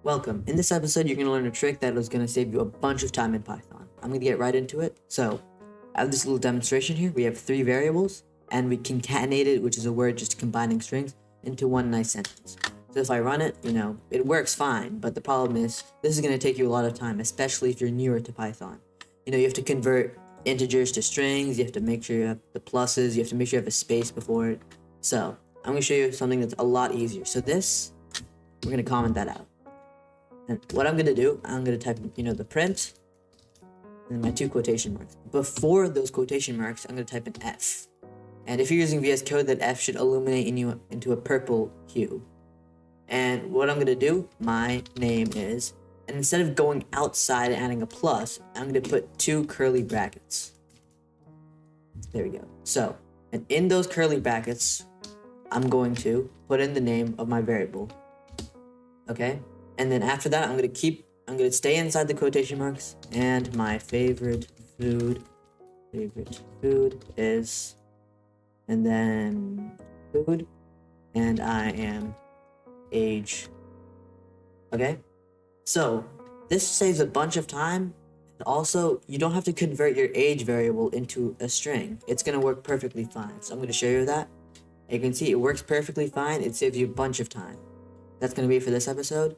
Welcome. In this episode, you're going to learn a trick that is going to save you a bunch of time in Python. I'm going to get right into it. So, I have this little demonstration here. We have 3 variables, and we concatenated, which is a word just combining strings, into one nice sentence. So if I run it, it works fine, but the problem is this is going to take you a lot of time, especially if you're newer to Python. You have to convert integers to strings, you have to make sure you have the pluses, you have to make sure you have a space before it. So, I'm going to show you something that's a lot easier. So this, we're going to comment that out. And what I'm going to do, I'm going to type, the print, and my 2 quotation marks. Before those quotation marks, I'm going to type an F. And if you're using VS Code, that F should illuminate into a purple hue. And what I'm going to do, my name is, and instead of going outside and adding a plus, I'm going to put 2 curly brackets. There we go. So, and in those curly brackets, I'm going to put in the name of my variable. Okay? And then after that, I'm going to stay inside the quotation marks, and my favorite food is, and then food, and I am age. Okay? So, this saves a bunch of time, and also, you don't have to convert your age variable into a string. It's going to work perfectly fine. So I'm going to show you that. You can see it works perfectly fine. It saves you a bunch of time. That's going to be it for this episode.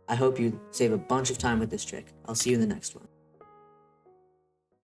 I hope you save a bunch of time with this trick. I'll see you in the next one.